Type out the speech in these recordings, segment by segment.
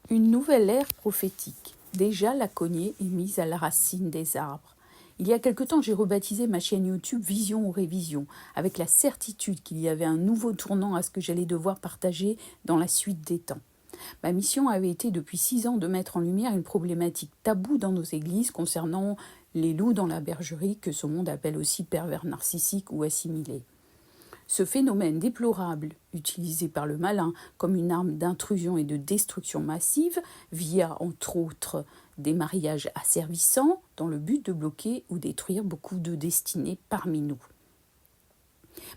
Une nouvelle ère prophétique. Déjà la cognée est mise à la racine des arbres. Il y a quelque temps, j'ai rebaptisé ma chaîne YouTube Vision ou Révision, avec la certitude qu'il y avait un nouveau tournant à ce que j'allais devoir partager dans la suite des temps. Ma mission avait été depuis 6 ans de mettre en lumière une problématique taboue dans nos églises concernant les loups dans la bergerie, que ce monde appelle aussi pervers narcissiques ou assimilés. Ce phénomène déplorable, utilisé par le malin comme une arme d'intrusion et de destruction massive, via entre autres des mariages asservissants, dans le but de bloquer ou détruire beaucoup de destinées parmi nous.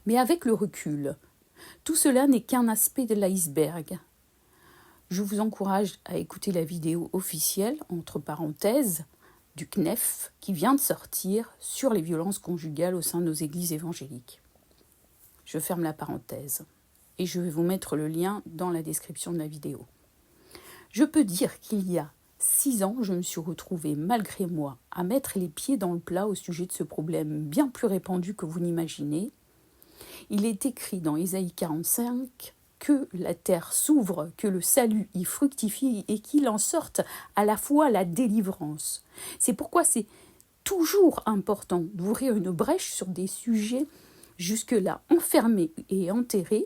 Mais avec le recul, tout cela n'est qu'un aspect de l'iceberg. Je vous encourage à écouter la vidéo officielle, entre parenthèses, du CNEF, qui vient de sortir sur les violences conjugales au sein de nos églises évangéliques. Je ferme la parenthèse et je vais vous mettre le lien dans la description de la vidéo. Je peux dire qu'il y a 6 ans, je me suis retrouvée, malgré moi, à mettre les pieds dans le plat au sujet de ce problème bien plus répandu que vous n'imaginez. Il est écrit dans Ésaïe 45 que la terre s'ouvre, que le salut y fructifie et qu'il en sorte à la fois la délivrance. C'est pourquoi c'est toujours important d'ouvrir une brèche sur des sujets jusque-là enfermés et enterrés,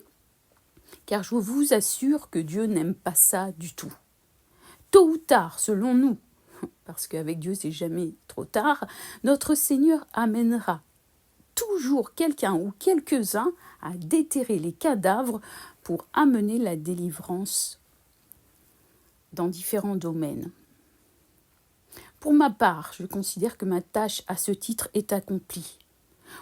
car je vous assure que Dieu n'aime pas ça du tout. Tôt ou tard, selon nous, parce qu'avec Dieu c'est jamais trop tard, notre Seigneur amènera toujours quelqu'un ou quelques-uns à déterrer les cadavres pour amener la délivrance dans différents domaines. Pour ma part, je considère que ma tâche à ce titre est accomplie.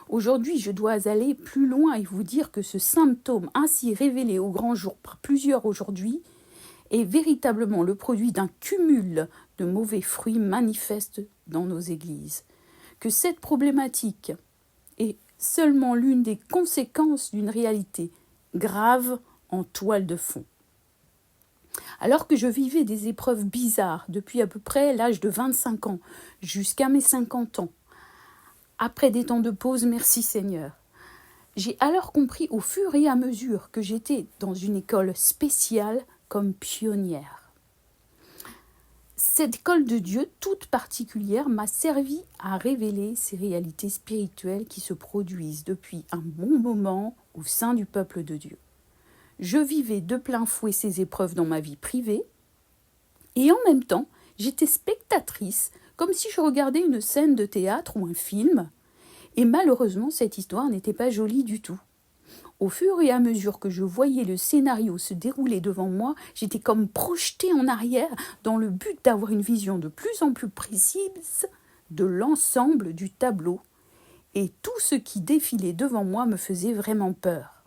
Aujourd'hui, je dois aller plus loin et vous dire que ce symptôme ainsi révélé au grand jour par plusieurs aujourd'hui est véritablement le produit d'un cumul de mauvais fruits manifestes dans nos églises. Que cette problématique est seulement l'une des conséquences d'une réalité grave en toile de fond. Alors que je vivais des épreuves bizarres depuis à peu près l'âge de 25 ans jusqu'à mes 50 ans, après des temps de pause, merci Seigneur, j'ai alors compris au fur et à mesure que j'étais dans une école spéciale comme pionnière. Cette école de Dieu toute particulière m'a servi à révéler ces réalités spirituelles qui se produisent depuis un bon moment au sein du peuple de Dieu. Je vivais de plein fouet ces épreuves dans ma vie privée et en même temps, j'étais spectatrice comme si je regardais une scène de théâtre ou un film. Et malheureusement, cette histoire n'était pas jolie du tout. Au fur et à mesure que je voyais le scénario se dérouler devant moi, j'étais comme projetée en arrière dans le but d'avoir une vision de plus en plus précise de l'ensemble du tableau. Et tout ce qui défilait devant moi me faisait vraiment peur.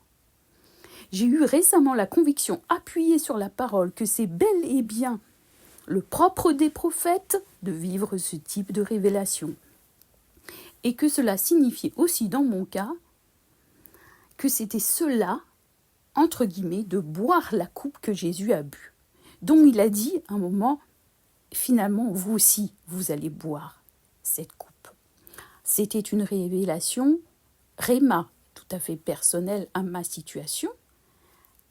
J'ai eu récemment la conviction appuyée sur la parole que c'est bel et bien le propre des prophètes de vivre ce type de révélation. Et que cela signifiait aussi dans mon cas que c'était cela, entre guillemets, de boire la coupe que Jésus a bu, dont il a dit à un moment, finalement, vous aussi, vous allez boire cette coupe. C'était une révélation, réma, tout à fait personnelle à ma situation,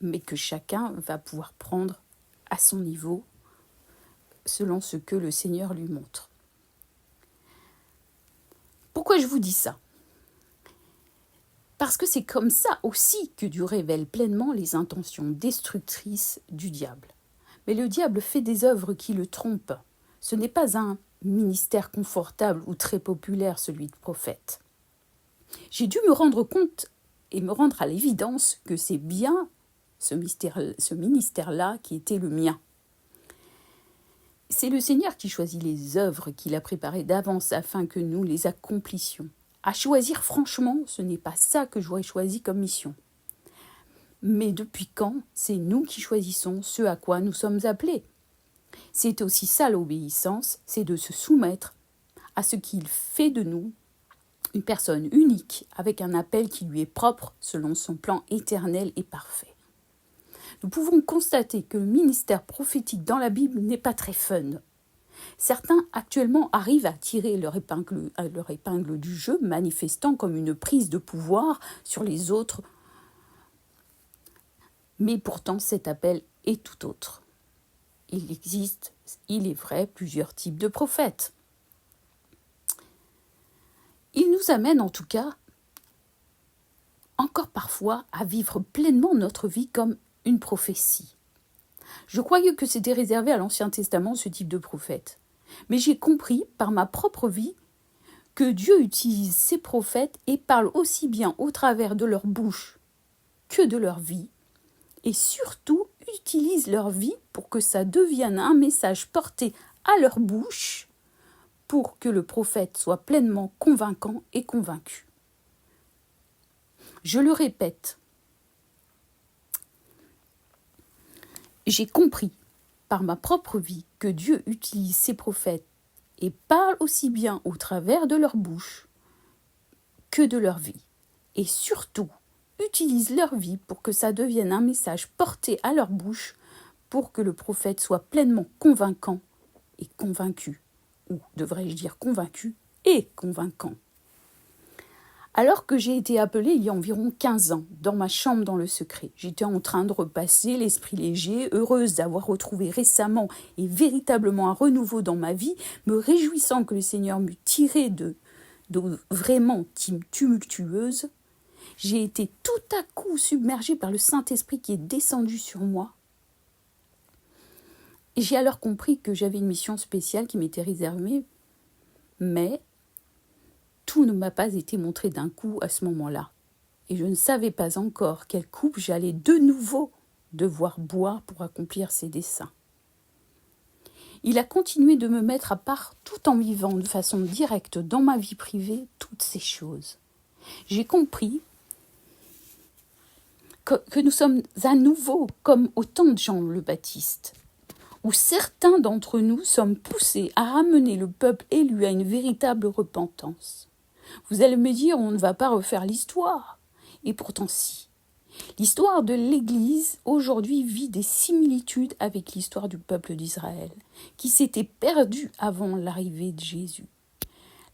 mais que chacun va pouvoir prendre à son niveau, selon ce que le Seigneur lui montre. Pourquoi je vous dis ça ? Parce que c'est comme ça aussi que Dieu révèle pleinement les intentions destructrices du diable. Mais le diable fait des œuvres qui le trompent. Ce n'est pas un ministère confortable ou très populaire, celui de prophète. J'ai dû me rendre compte et me rendre à l'évidence que c'est bien ce ministère-là qui était le mien. C'est le Seigneur qui choisit les œuvres qu'il a préparées d'avance afin que nous les accomplissions. À choisir franchement, ce n'est pas ça que j'aurais choisi comme mission. Mais depuis quand c'est nous qui choisissons ce à quoi nous sommes appelés ? C'est aussi ça l'obéissance, c'est de se soumettre à ce qu'il fait de nous une personne unique avec un appel qui lui est propre selon son plan éternel et parfait. Nous pouvons constater que le ministère prophétique dans la Bible n'est pas très fun. Certains actuellement arrivent à tirer leur épingle du jeu, manifestant comme une prise de pouvoir sur les autres. Mais pourtant cet appel est tout autre. il existe, il est vrai, plusieurs types de prophètes. Il nous amène en tout cas, encore parfois, à vivre pleinement notre vie comme une prophétie. Je croyais que c'était réservé à l'Ancien Testament, ce type de prophète. Mais j'ai compris, par ma propre vie, que Dieu utilise ses prophètes et parle aussi bien au travers de leur bouche que de leur vie, et surtout utilise leur vie pour que ça devienne un message porté à leur bouche, pour que le prophète soit pleinement convaincant et convaincu. Je le répète, j'ai compris par ma propre vie que Dieu utilise ses prophètes et parle aussi bien au travers de leur bouche que de leur vie. Et surtout, utilise leur vie pour que ça devienne un message porté à leur bouche pour que le prophète soit pleinement convaincant et convaincu. Ou devrais-je dire convaincu et convaincant. Alors que j'ai été appelée il y a environ 15 ans, dans ma chambre dans le secret, j'étais en train de repasser l'esprit léger, heureuse d'avoir retrouvé récemment et véritablement un renouveau dans ma vie, me réjouissant que le Seigneur m'eût tiré de vraiment tumultueuse. J'ai été tout à coup submergée par le Saint-Esprit qui est descendu sur moi. Et j'ai alors compris que j'avais une mission spéciale qui m'était réservée, mais tout ne m'a pas été montré d'un coup à ce moment-là. Et je ne savais pas encore quelle coupe j'allais de nouveau devoir boire pour accomplir ces desseins. Il a continué de me mettre à part tout en vivant de façon directe dans ma vie privée toutes ces choses. J'ai compris que nous sommes à nouveau comme au temps de Jean le Baptiste, où certains d'entre nous sommes poussés à ramener le peuple élu à une véritable repentance. Vous allez me dire, on ne va pas refaire l'histoire. Et pourtant si. L'histoire de l'Église aujourd'hui vit des similitudes avec l'histoire du peuple d'Israël, qui s'était perdu avant l'arrivée de Jésus.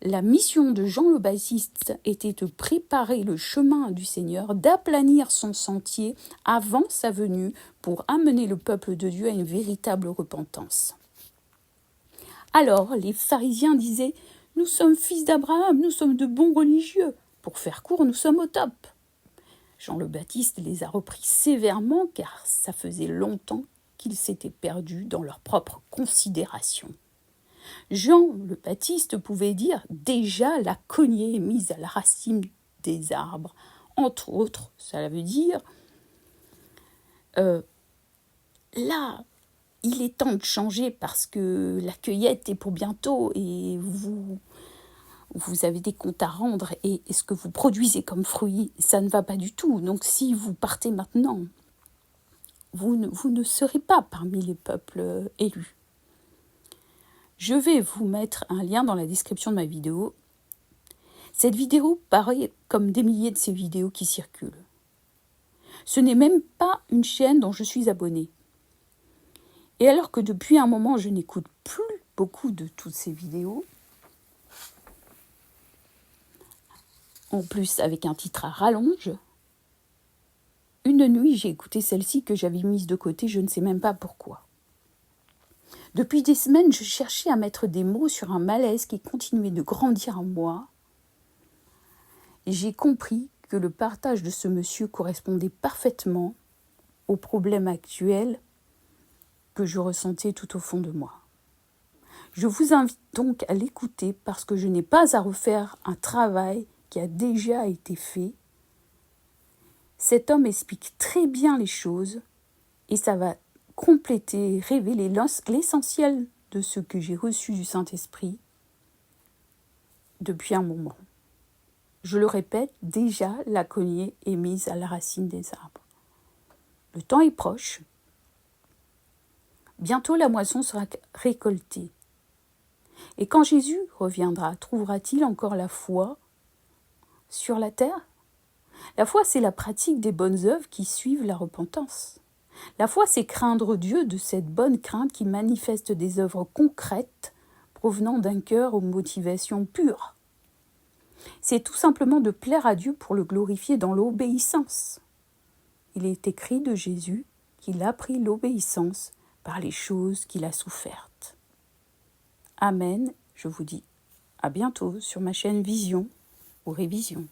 La mission de Jean le Baptiste était de préparer le chemin du Seigneur, d'aplanir son sentier avant sa venue pour amener le peuple de Dieu à une véritable repentance. Alors, les pharisiens disaient « Nous sommes fils d'Abraham, nous sommes de bons religieux. Pour faire court, nous sommes au top. » Jean le Baptiste les a repris sévèrement car ça faisait longtemps qu'ils s'étaient perdus dans leur propre considération. Jean le Baptiste pouvait dire « Déjà la cognée est mise à la racine des arbres. » Entre autres, ça veut dire là, il est temps de changer parce que la cueillette est pour bientôt et vous avez des comptes à rendre et ce que vous produisez comme fruits, ça ne va pas du tout. Donc si vous partez maintenant, vous ne serez pas parmi les peuples élus. Je vais vous mettre un lien dans la description de ma vidéo. Cette vidéo paraît comme des milliers de ces vidéos qui circulent. Ce n'est même pas une chaîne dont je suis abonnée. Et alors que depuis un moment, je n'écoute plus beaucoup de toutes ces vidéos, en plus avec un titre à rallonge, une nuit, j'ai écouté celle-ci que j'avais mise de côté, je ne sais même pas pourquoi. Depuis des semaines, je cherchais à mettre des mots sur un malaise qui continuait de grandir en moi. Et j'ai compris que le partage de ce monsieur correspondait parfaitement au problème actuel que je ressentais tout au fond de moi. Je vous invite donc à l'écouter parce que je n'ai pas à refaire un travail qui a déjà été fait. Cet homme explique très bien les choses et ça va compléter, révéler l'essentiel de ce que j'ai reçu du Saint-Esprit depuis un moment. Je le répète, déjà la cognée est mise à la racine des arbres. Le temps est proche. Bientôt la moisson sera récoltée. Et quand Jésus reviendra, trouvera-t-il encore la foi sur la terre? La foi, c'est la pratique des bonnes œuvres qui suivent la repentance. La foi, c'est craindre Dieu de cette bonne crainte qui manifeste des œuvres concrètes provenant d'un cœur aux motivations pures. C'est tout simplement de plaire à Dieu pour le glorifier dans l'obéissance. Il est écrit de Jésus qu'il a pris l'obéissance par les choses qu'il a souffertes. Amen, je vous dis à bientôt sur ma chaîne Vision ou Révision.